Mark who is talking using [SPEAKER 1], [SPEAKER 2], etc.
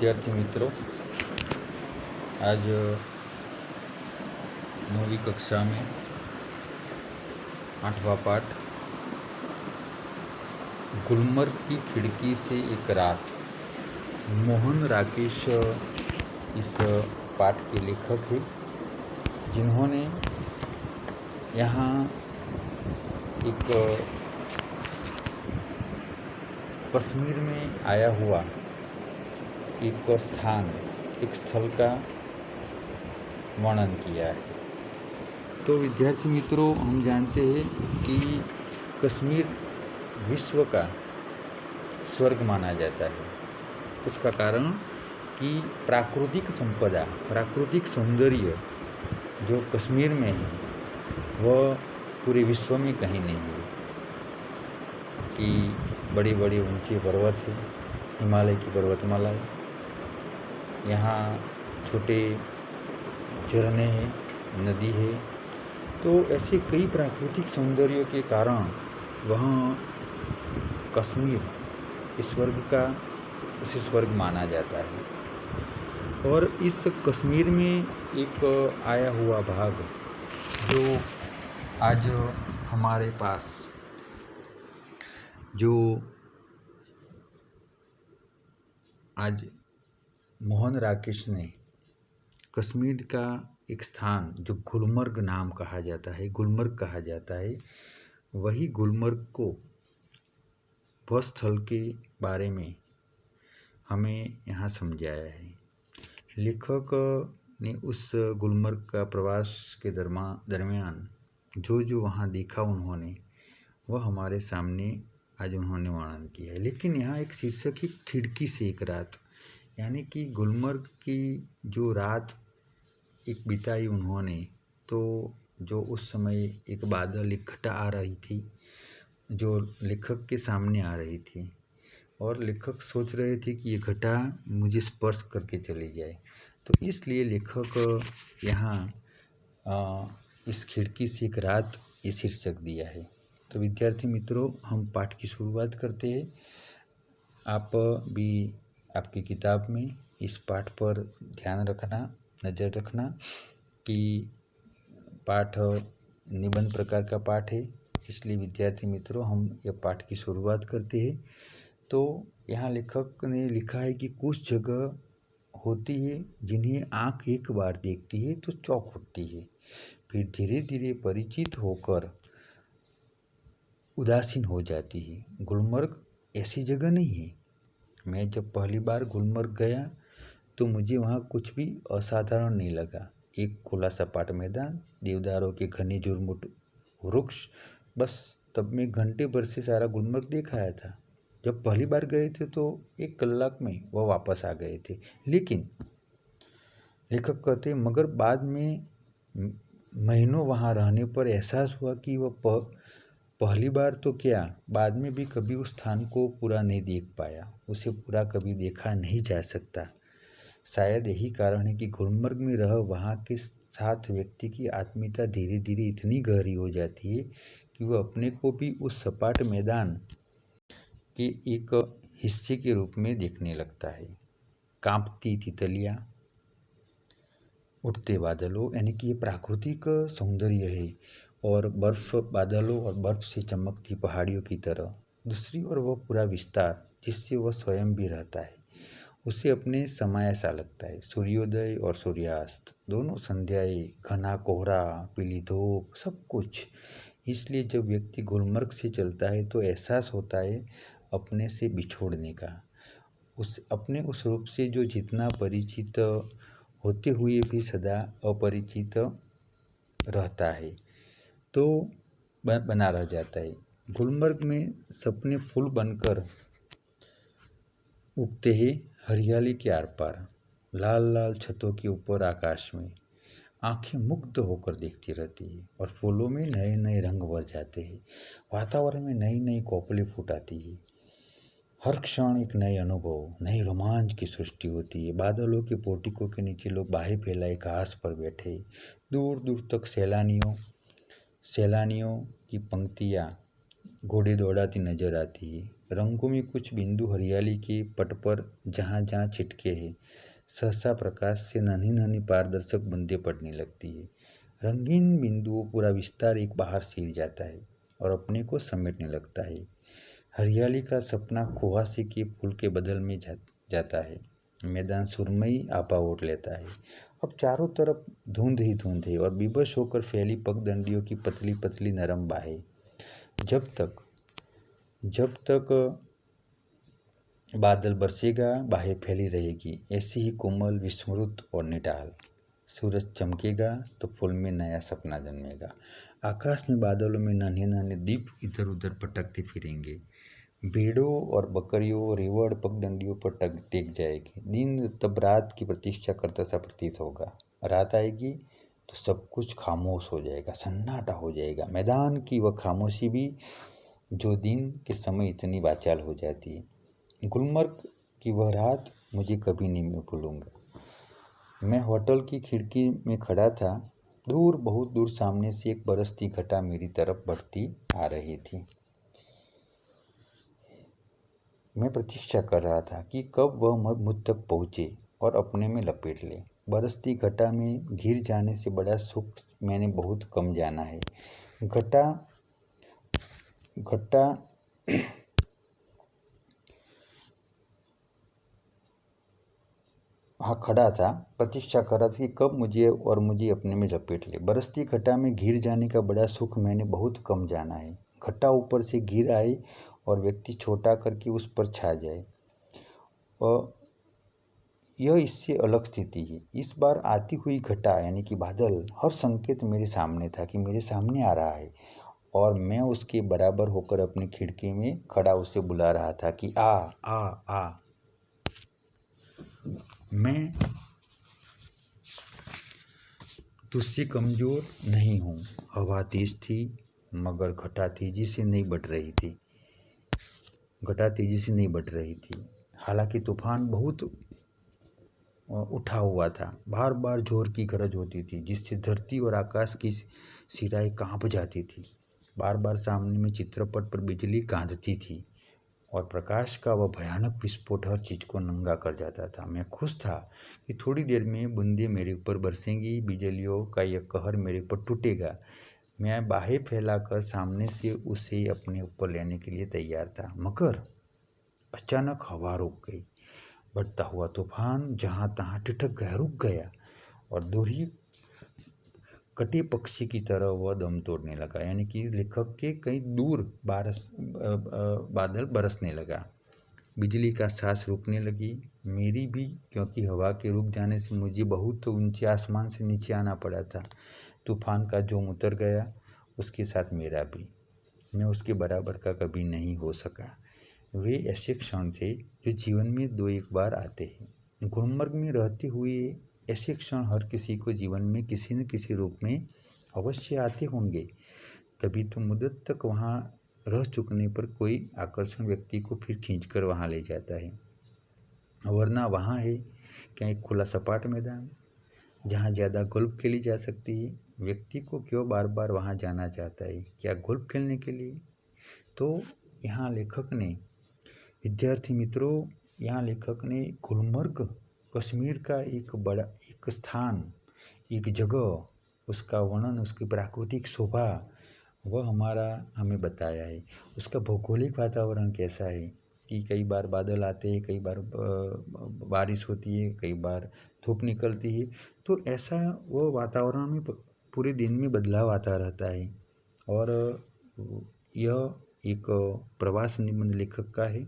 [SPEAKER 1] विद्यार्थी मित्रों, आज 9वीं कक्षा में 8वां पाठ गुलमर्ग की खिड़की से एक रात। मोहन राकेश इस पाठ के लेखक हैं, जिन्होंने यहाँ एक कश्मीर में आया हुआ एक स्थान, एक स्थल का वर्णन किया है। तो विद्यार्थी मित्रों, हम जानते हैं कि कश्मीर विश्व का स्वर्ग माना जाता है। उसका कारण कि प्राकृतिक संपदा, प्राकृतिक सौंदर्य जो कश्मीर में है वह पूरे विश्व में कहीं नहीं है। कि बड़ी बड़ी ऊंचे पर्वत है, हिमालय की पर्वतमाला है, यहाँ छोटे झरने हैं, नदी है। तो ऐसे कई प्राकृतिक सौंदर्यों के कारण वहाँ कश्मीर इस स्वर्ग का उसे स्वर्ग माना जाता है। और इस कश्मीर में एक आया हुआ भाग जो आज हमारे पास आज मोहन राकेश ने कश्मीर का एक स्थान जो गुलमर्ग नाम कहा जाता है, गुलमर्ग कहा जाता है, वही गुलमर्ग को वह स्थल के बारे में हमें यहाँ समझाया है। लेखक ने उस गुलमर्ग का प्रवास के दरमियान जो वहाँ देखा उन्होंने, वह हमारे सामने आज उन्होंने वर्णन किया है। लेकिन यहाँ एक शीर्षक है खिड़की से एक रात, यानी कि गुलमर्ग की जो रात एक बिताई उन्होंने, तो जो उस समय एक बादल, एक घटा आ रही थी जो लेखक के सामने आ रही थी, और लेखक सोच रहे थे कि ये घटा मुझे स्पर्श करके चली जाए। तो इसलिए लेखक यहाँ इस खिड़की से एक रात ये शीर्षक दिया है। तो विद्यार्थी मित्रों, हम पाठ की शुरुआत करते हैं। आप भी आपकी किताब में इस पाठ पर ध्यान रखना, नज़र रखना कि पाठ निबंध प्रकार का पाठ है, इसलिए विद्यार्थी मित्रों हम यह पाठ की शुरुआत करते हैं। तो यहाँ लेखक ने लिखा है कि कुछ जगह होती है जिन्हें आँख एक बार देखती है तो चौंक उठती है, फिर धीरे धीरे परिचित होकर उदासीन हो जाती है। गुलमर्ग ऐसी जगह नहीं है। मैं जब पहली बार गुलमर्ग गया तो मुझे वहाँ कुछ भी असाधारण नहीं लगा। एक खुला सपाट मैदान, देवदारों के घने झुरमुट वृक्ष, बस। तब मैं घंटे भर से सारा गुलमर्ग देख आया था। जब पहली बार गए थे तो 1 कलाक में वह वापस आ गए थे। लेकिन लेखक कहते मगर बाद में महीनों वहाँ रहने पर एहसास हुआ कि वह पहली बार तो क्या, बाद में भी कभी उस स्थान को पूरा नहीं देख पाया। उसे पूरा कभी देखा नहीं जा सकता। शायद यही कारण है कि गुलमर्ग में रह वहाँ के साथ व्यक्ति की आत्मीयता धीरे धीरे इतनी गहरी हो जाती है कि वह अपने को भी उस सपाट मैदान के एक हिस्से के रूप में देखने लगता है। कांपती तितलियाँ, उठते बादलों, यानी कि ये प्राकृतिक सौंदर्य है, और बर्फ, बादलों और बर्फ से चमकती पहाड़ियों की तरह। दूसरी ओर वह पूरा विस्तार जिससे वह स्वयं भी रहता है, उसे अपने समाया सा लगता है। सूर्योदय और सूर्यास्त, दोनों संध्याएं, घना कोहरा, पीली धूप, सब कुछ। इसलिए जब व्यक्ति गुलमर्ग से चलता है तो एहसास होता है अपने से बिछोड़ने का, अपने उस रूप से जो जितना परिचित होते हुए भी सदा अपरिचित रहता है, तो बना रह जाता है। गुलमर्ग में सपने फूल बनकर उगते हैं हरियाली के आर पार, लाल लाल छतों के ऊपर आकाश में। आंखें मुग्ध होकर देखती रहती है, और फूलों में नए नए रंग भर जाते हैं। वातावरण में नई नई कोपलें फूट आती है। हर क्षण एक नए अनुभव, नए रोमांच की सृष्टि होती है। बादलों के पोर्टिकों के नीचे लोग बाहें फैलाए घास पर बैठे, दूर दूर तक सैलानियों की पंक्तियाँ घोड़े दौड़ाती नजर आती है। रंगों में कुछ बिंदु हरियाली के पट पर जहाँ जहाँ छिटके हैं, सहसा प्रकाश से नन्ही नन्ही पारदर्शक बूंदें पड़ने लगती है। रंगीन बिंदुओं पूरा विस्तार एक बाहर सिर जाता है और अपने को समेटने लगता है। हरियाली का सपना कुहासे के फूल के बदल में जाता है। मैदान सुरमई आपा ओढ़ लेता है। अब चारों तरफ धुंध ही धुंध है और विवश होकर फैली पगडंडियों की पतली पतली नरम बाहें। जब तक बादल बरसेगा बाहें फैली रहेगी, ऐसी ही कोमल, विस्मृत और निटाल। सूरज चमकेगा तो फूल में नया सपना जन्मेगा। आकाश में बादलों में नन्हे नन्हे दीप इधर उधर भटकते फिरेंगे। भेड़ों और बकरियों रेवड़ पगडंडियों पर टेक जाएगी। दिन तब रात की प्रतीक्षा करता सा प्रतीत होगा। रात आएगी तो सब कुछ खामोश हो जाएगा, सन्नाटा हो जाएगा। मैदान की वह खामोशी भी जो दिन के समय इतनी बाचाल हो जाती है। गुलमर्ग की वह रात मुझे कभी नहीं मैं भूलूंगा। मैं होटल की खिड़की में खड़ा था। दूर, बहुत दूर सामने से एक बरसती घटा मेरी तरफ बढ़ती आ रही थी। मैं प्रतीक्षा कर रहा था कि कब वह मुझ तक पहुँचे और अपने में लपेट ले। बरसती घटा में घिर जाने से बड़ा सुख मैंने बहुत कम जाना है। घटा हाँ, खड़ा था, प्रतीक्षा कर रहा था कि कब मुझे अपने में लपेट ले। बरसती घटा में घिर जाने का बड़ा सुख मैंने बहुत कम जाना है। घटा ऊपर से घिर आए और व्यक्ति छोटा करके उस पर छा जाए, और यह इससे अलग स्थिति है। इस बार आती हुई घटा यानी कि बादल हर संकेत मेरे सामने था कि मेरे सामने आ रहा है, और मैं उसके बराबर होकर अपनी खिड़की में खड़ा उसे बुला रहा था कि आ आ आ। मैं तुझसे कमजोर नहीं हूँ। हवा तेज थी मगर घटा तेजी से नहीं बढ़ रही थी। हालांकि तूफान बहुत उठा हुआ था। बार बार जोर की गरज होती थी जिससे धरती और आकाश की सिराएं कांप जाती थी। बार बार सामने में चित्रपट पर बिजली कांदती थी और प्रकाश का वह भयानक विस्फोट हर चीज को नंगा कर जाता था। मैं खुश था कि थोड़ी देर में बूंदें मेरे ऊपर बरसेंगी, बिजलियों का यह कहर मेरे ऊपर टूटेगा। मैं बाहें फैलाकर सामने से उसे अपने ऊपर लेने के लिए तैयार था, मगर अचानक हवा रुक गई। बढ़ता हुआ तूफान जहाँ तहाँ ठिठक गया, रुक गया, और दोहरी कटे पक्षी की तरह वह दम तोड़ने लगा। यानी कि लेखक के कहीं दूर बादल बरसने लगा। बिजली का सांस रुकने लगी, मेरी भी, क्योंकि हवा के रुक जाने से मुझे बहुत ऊंचे आसमान से नीचे आना पड़ा था। तूफान का जोम उतर गया, उसके साथ मेरा भी। मैं उसके बराबर का कभी नहीं हो सका। वे ऐसे क्षण थे जो जीवन में दो एक बार आते हैं। गुलमर्ग में रहते हुए ऐसे क्षण हर किसी को जीवन में किसी न किसी रूप में अवश्य आते होंगे। तभी तो मुद्दत तक वहाँ रह चुकने पर कोई आकर्षण व्यक्ति को फिर खींचकर वहाँ ले जाता है। वरना वहाँ है क्या एक खुला सपाट मैदान जहाँ ज़्यादा गोल्फ खेली जा सकती है। व्यक्ति को क्यों बार बार वहाँ जाना चाहता है? क्या गोल्फ खेलने के लिए? तो यहाँ लेखक ने, विद्यार्थी मित्रों, यहाँ लेखक ने गुलमर्ग कश्मीर का एक स्थान, एक जगह, उसका वर्णन, उसकी प्राकृतिक शोभा वह हमें बताया है। उसका भौगोलिक वातावरण कैसा है कि कई बार बादल आते हैं, कई बार बारिश होती है, कई बार धूप निकलती है। तो ऐसा वो वातावरण में पूरे दिन में बदलाव आता रहता है। और यह एक प्रवास निबंध लेखक का है।